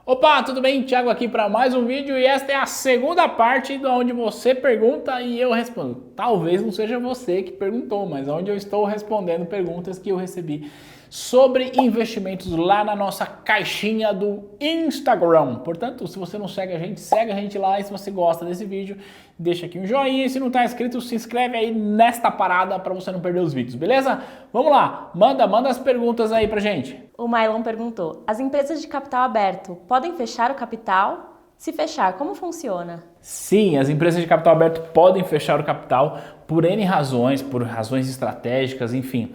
Opa, tudo bem? Thiago aqui para mais um vídeo e esta é a segunda parte de onde você pergunta e eu respondo. Talvez não seja você que perguntou, mas onde eu estou respondendo perguntas que eu recebi sobre investimentos lá na nossa caixinha do Instagram. Portanto, se você não segue a gente lá, e se você gosta desse vídeo, deixa aqui um joinha e se não está inscrito, se inscreve aí nesta parada para você não perder os vídeos, beleza? Vamos lá, manda as perguntas aí pra gente. O Mylon perguntou, as empresas de capital aberto podem fechar o capital? Se fechar, como funciona? Sim, as empresas de capital aberto podem fechar o capital por N razões, por razões estratégicas, enfim.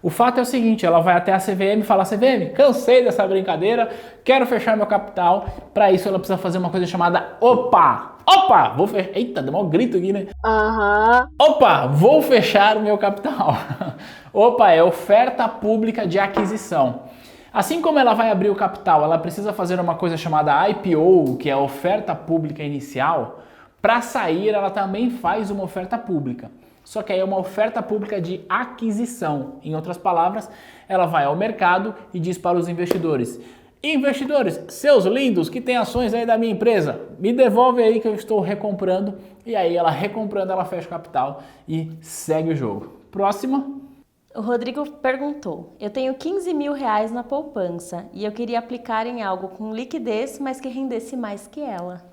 O fato é o seguinte, ela vai até a CVM e fala, CVM, cansei dessa brincadeira, quero fechar meu capital. Para isso ela precisa fazer uma coisa chamada OPA. Opa, vou fechar. Eita, deu um grito aqui, né? Opa, vou fechar o meu capital. Opa, é oferta pública de aquisição. Assim como ela vai abrir o capital, ela precisa fazer uma coisa chamada IPO, que é a oferta pública inicial. Para sair, ela também faz uma oferta pública. Só que aí é uma oferta pública de aquisição. Em outras palavras, ela vai ao mercado e diz para os investidores: investidores, seus lindos que têm ações aí da minha empresa, me devolve aí que eu estou recomprando. E aí ela recomprando, ela fecha o capital e segue o jogo. Próxima. O Rodrigo perguntou, eu tenho 15 mil reais na poupança e eu queria aplicar em algo com liquidez, mas que rendesse mais que ela.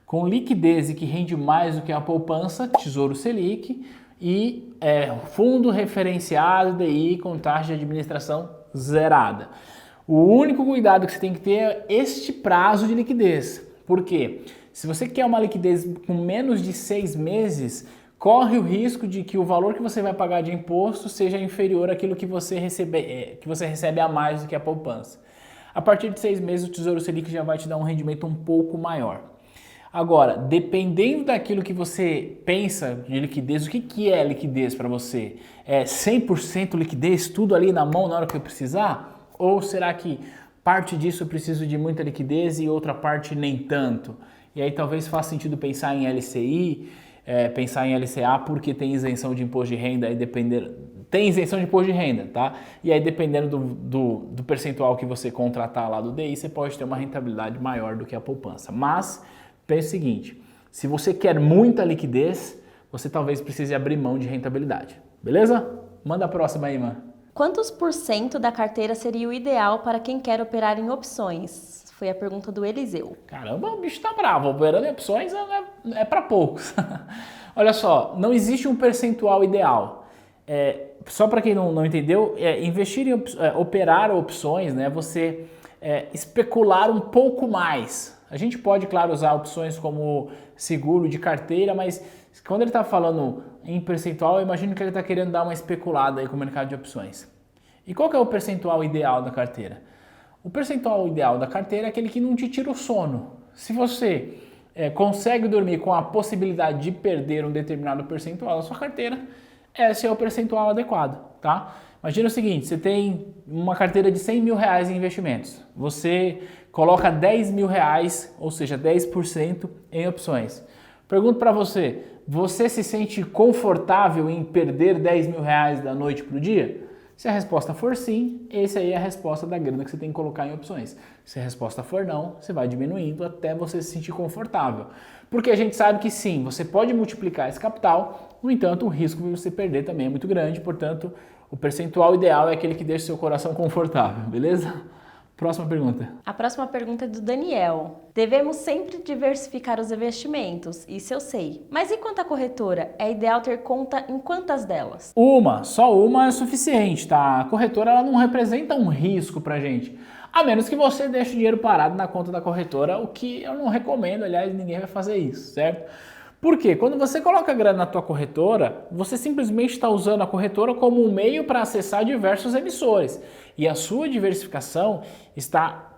Com liquidez e que rende mais do que a poupança, Tesouro Selic e fundo referenciado DI com taxa de administração zerada. O único cuidado que você tem que ter é este prazo de liquidez. Por quê? Se você quer uma liquidez com menos de 6 meses, corre o risco de que o valor que você vai pagar de imposto seja inferior àquilo que você recebe a mais do que a poupança. A partir de 6 meses, o Tesouro Selic já vai te dar um rendimento um pouco maior. Agora, dependendo daquilo que você pensa de liquidez, o que é liquidez para você? É 100% liquidez, tudo ali na mão na hora que eu precisar? Ou será que parte disso eu preciso de muita liquidez e outra parte nem tanto? E aí talvez faça sentido pensar em LCI, pensar em LCA porque tem isenção de imposto de renda, tem isenção de imposto de renda, tá? E aí dependendo do percentual que você contratar lá do DI, você pode ter uma rentabilidade maior do que a poupança. Mas pense o seguinte, se você quer muita liquidez, você talvez precise abrir mão de rentabilidade, beleza? Manda a próxima aí, mano. Quantos por cento da carteira seria o ideal para quem quer operar em opções? Foi a pergunta do Eliseu. Caramba, o bicho tá bravo, operando em opções é para poucos. Olha só, não existe um percentual ideal. Só para quem não entendeu, investir em operar opções, né? Você especular um pouco mais. A gente pode, claro, usar opções como seguro de carteira, mas quando ele está falando em percentual, eu imagino que ele está querendo dar uma especulada aí com o mercado de opções. E qual que é o percentual ideal da carteira? O percentual ideal da carteira é aquele que não te tira o sono. Se você consegue dormir com a possibilidade de perder um determinado percentual da sua carteira, esse é o percentual adequado, tá? Imagina o seguinte, você tem uma carteira de 100 mil reais em investimentos. Você coloca 10 mil reais, ou seja, 10% em opções. Pergunto para você, você se sente confortável em perder 10 mil reais da noite para o dia? Se a resposta for sim, essa aí é a resposta da grana que você tem que colocar em opções. Se a resposta for não, você vai diminuindo até você se sentir confortável. Porque a gente sabe que sim, você pode multiplicar esse capital, no entanto, o risco de você perder também é muito grande, portanto, o percentual ideal é aquele que deixa seu coração confortável, beleza? Próxima pergunta. A próxima pergunta é do Daniel. Devemos sempre diversificar os investimentos, isso eu sei. Mas e quanto à corretora? É ideal ter conta em quantas delas? Só uma é suficiente, tá? A corretora ela não representa um risco pra gente. A menos que você deixe o dinheiro parado na conta da corretora, o que eu não recomendo, aliás, ninguém vai fazer isso, certo? Por quê? Quando você coloca grana na tua corretora, você simplesmente está usando a corretora como um meio para acessar diversos emissores. E a sua diversificação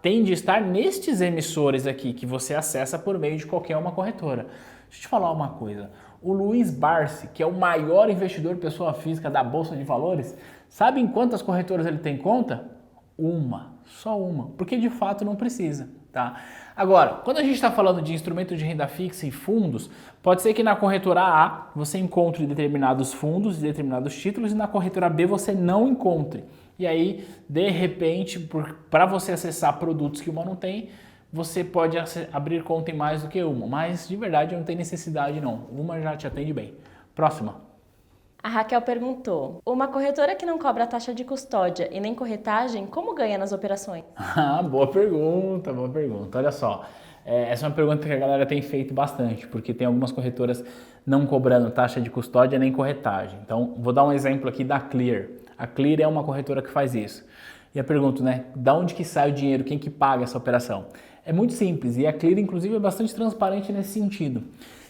tende a estar nestes emissores aqui, que você acessa por meio de qualquer uma corretora. Deixa eu te falar uma coisa. O Luiz Barsi, que é o maior investidor pessoa física da Bolsa de Valores, sabe em quantas corretoras ele tem conta? Só uma, porque de fato não precisa, tá? Agora, quando a gente está falando de instrumento de renda fixa e fundos, pode ser que na corretora A você encontre determinados fundos, determinados títulos, e na corretora B você não encontre. E aí, de repente, para você acessar produtos que uma não tem, você pode abrir conta em mais do que uma, mas de verdade não tem necessidade não, uma já te atende bem. Próxima. A Raquel perguntou: uma corretora que não cobra taxa de custódia e nem corretagem, como ganha nas operações? Ah, boa pergunta, boa pergunta. Olha só, essa é uma pergunta que a galera tem feito bastante, porque tem algumas corretoras não cobrando taxa de custódia nem corretagem. Então, vou dar um exemplo aqui da Clear. A Clear é uma corretora que faz isso. E eu pergunto, né, da onde que sai o dinheiro, quem que paga essa operação? É muito simples, e a Clear, inclusive, é bastante transparente nesse sentido.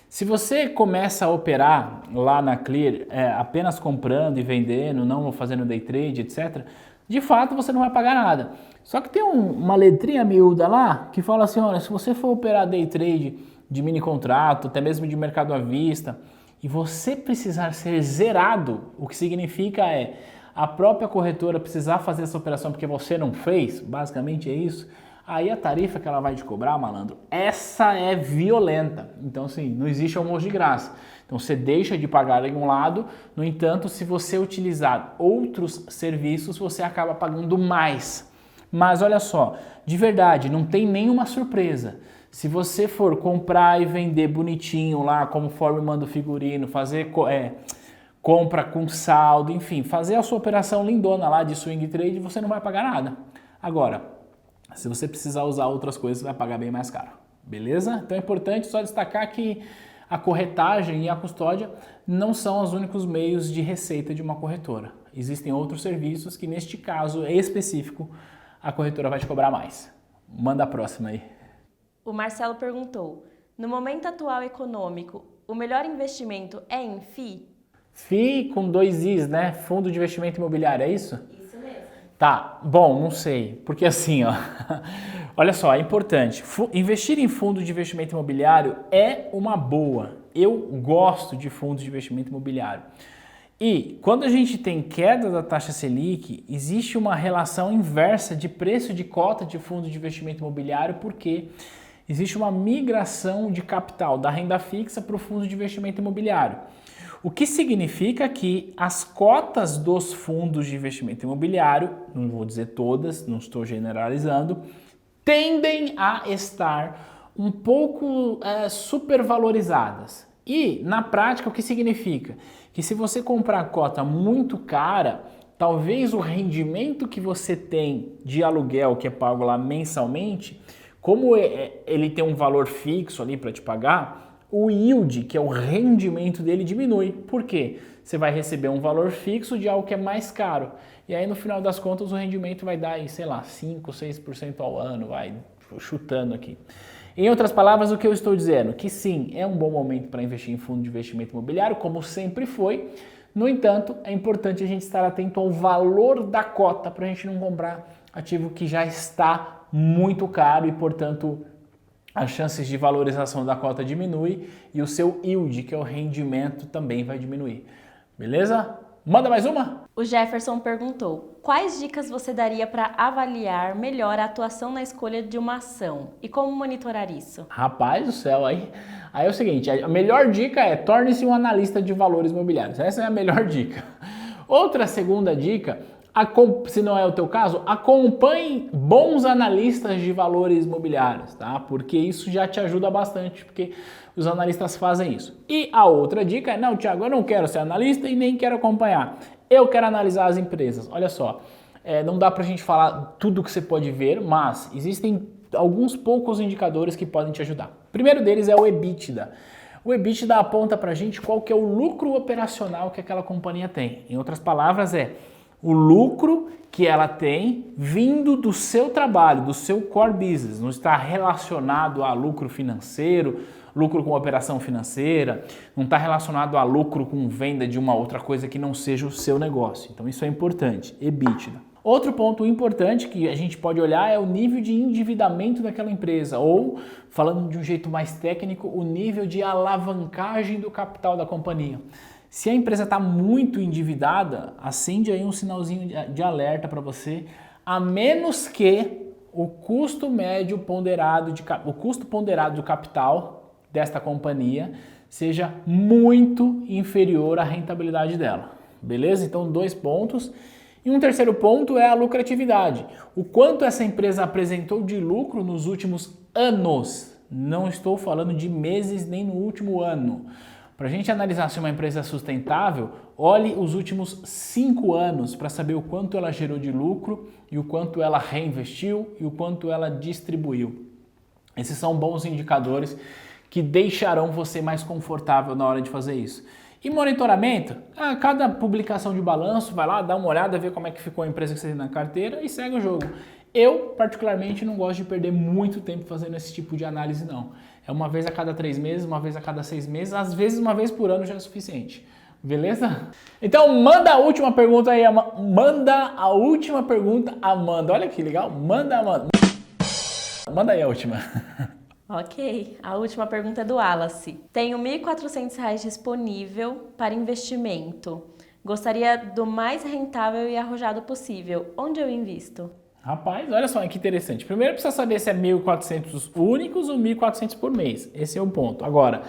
Se você começa a operar lá na Clear apenas comprando e vendendo, não fazendo day trade, etc., de fato você não vai pagar nada. Só que tem uma letrinha miúda lá que fala assim, olha, se você for operar day trade de mini contrato, até mesmo de mercado à vista, e você precisar ser zerado, o que significa a própria corretora precisar fazer essa operação porque você não fez, basicamente é isso. Aí a tarifa que ela vai te cobrar, malandro, essa é violenta. Então, assim, não existe almoço de graça. Então, você deixa de pagar em um lado, no entanto, se você utilizar outros serviços, você acaba pagando mais. Mas olha só, de verdade, não tem nenhuma surpresa. Se você for comprar e vender bonitinho lá, conforme manda o figurino, fazer compra com saldo, enfim, fazer a sua operação lindona lá de swing trade, você não vai pagar nada. Agora, se você precisar usar outras coisas, você vai pagar bem mais caro, beleza? Então é importante só destacar que a corretagem e a custódia não são os únicos meios de receita de uma corretora. Existem outros serviços que, neste caso específico, a corretora vai te cobrar mais. Manda a próxima aí. O Marcelo perguntou: no momento atual econômico, o melhor investimento é em FII? FII com 2 Is, né? Fundo de Investimento Imobiliário, é isso? Isso mesmo. Tá, bom, não sei, porque assim, ó, olha só, é importante, investir em fundo de investimento imobiliário é uma boa, eu gosto de fundos de investimento imobiliário. E quando a gente tem queda da taxa Selic, existe uma relação inversa de preço de cota de fundo de investimento imobiliário, porque existe uma migração de capital da renda fixa para o fundo de investimento imobiliário. O que significa que as cotas dos fundos de investimento imobiliário, não vou dizer todas, não estou generalizando, tendem a estar um pouco supervalorizadas. E, na prática, o que significa? Que se você comprar cota muito cara, talvez o rendimento que você tem de aluguel, que é pago lá mensalmente, como ele tem um valor fixo ali para te pagar, o yield, que é o rendimento dele, diminui. Por quê? Você vai receber um valor fixo de algo que é mais caro. E aí, no final das contas, o rendimento vai dar, sei lá, 5, 6% ao ano, vai chutando aqui. Em outras palavras, o que eu estou dizendo? Que sim, é um bom momento para investir em fundo de investimento imobiliário, como sempre foi. No entanto, é importante a gente estar atento ao valor da cota para a gente não comprar ativo que já está muito caro e, portanto, as chances de valorização da cota diminui e o seu yield, que é o rendimento, também vai diminuir. Beleza? Manda mais uma? O Jefferson perguntou: quais dicas você daria para avaliar melhor a atuação na escolha de uma ação e como monitorar isso? Rapaz do céu, aí é o seguinte, a melhor dica é torne-se um analista de valores imobiliários. Essa é a melhor dica. Outra segunda dica, se não é o teu caso, acompanhe bons analistas de valores imobiliários, tá? Porque isso já te ajuda bastante, porque os analistas fazem isso. E a outra dica é, não, Thiago, eu não quero ser analista e nem quero acompanhar. Eu quero analisar as empresas. Olha só, não dá pra gente falar tudo que você pode ver, mas existem alguns poucos indicadores que podem te ajudar. O primeiro deles é o EBITDA. O EBITDA aponta pra gente qual que é o lucro operacional que aquela companhia tem. Em outras palavras, o lucro que ela tem vindo do seu trabalho, do seu core business, não está relacionado a lucro financeiro, lucro com operação financeira, não está relacionado a lucro com venda de uma outra coisa que não seja o seu negócio. Então isso é importante, EBITDA. Outro ponto importante que a gente pode olhar é o nível de endividamento daquela empresa, ou, falando de um jeito mais técnico, o nível de alavancagem do capital da companhia. Se a empresa está muito endividada, acende aí um sinalzinho de alerta para você, a menos que o custo médio ponderado, o custo ponderado do capital desta companhia seja muito inferior à rentabilidade dela. Beleza? Então, 2 pontos. E um terceiro ponto é a lucratividade. O quanto essa empresa apresentou de lucro nos últimos anos. Não estou falando de meses nem no último ano. Para a gente analisar se uma empresa é sustentável, olhe os últimos 5 anos para saber o quanto ela gerou de lucro e o quanto ela reinvestiu e o quanto ela distribuiu. Esses são bons indicadores que deixarão você mais confortável na hora de fazer isso. E monitoramento, a cada publicação de balanço, vai lá, dá uma olhada, vê como é que ficou a empresa que você tem na carteira e segue o jogo. Eu, particularmente, não gosto de perder muito tempo fazendo esse tipo de análise, não. É uma vez a cada 3 meses, uma vez a cada 6 meses, às vezes uma vez por ano já é suficiente. Beleza? Então manda a última pergunta aí, manda a última pergunta, Amanda. Olha que legal, manda, Amanda. Manda aí a última. Ok, a última pergunta é do Wallace. Tenho R$ 1.400 disponível para investimento. Gostaria do mais rentável e arrojado possível. Onde eu invisto? Rapaz, olha só que interessante. Primeiro precisa saber se é 1.400 únicos ou 1.400 por mês. Esse é o ponto. Agora,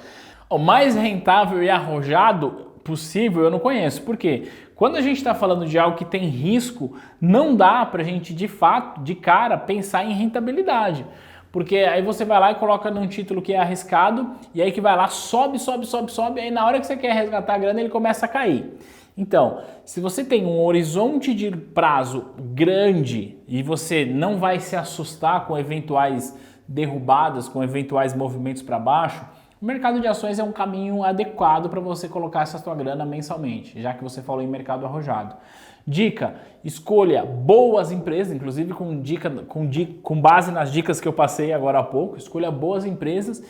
o mais rentável e arrojado possível eu não conheço. Por quê? Quando a gente está falando de algo que tem risco, não dá para a gente de fato, de cara, pensar em rentabilidade. Porque aí você vai lá e coloca num título que é arriscado e aí que vai lá, sobe, e aí na hora que você quer resgatar a grana ele começa a cair. Então, se você tem um horizonte de prazo grande e você não vai se assustar com eventuais derrubadas, com eventuais movimentos para baixo, o mercado de ações é um caminho adequado para você colocar essa sua grana mensalmente, já que você falou em mercado arrojado. Dica, escolha boas empresas, inclusive com base nas dicas que eu passei agora há pouco, escolha boas empresas.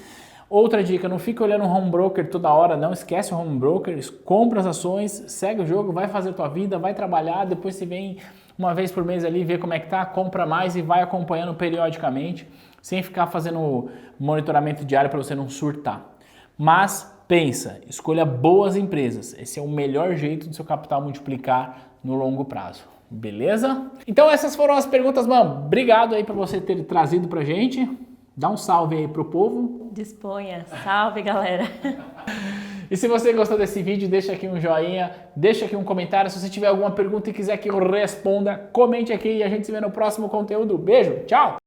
Outra dica, não fique olhando o home broker toda hora, não esquece o home broker, compra as ações, segue o jogo, vai fazer a tua vida, vai trabalhar, depois você vem uma vez por mês ali, vê como é que tá, compra mais e vai acompanhando periodicamente, sem ficar fazendo monitoramento diário para você não surtar. Mas pensa, escolha boas empresas, esse é o melhor jeito do seu capital multiplicar no longo prazo. Beleza? Então essas foram as perguntas, mano. Obrigado aí por você ter trazido pra gente. Dá um salve aí pro povo. Disponha. Salve, galera. E se você gostou desse vídeo, deixa aqui um joinha, deixa aqui um comentário. Se você tiver alguma pergunta e quiser que eu responda, comente aqui e a gente se vê no próximo conteúdo. Beijo, tchau!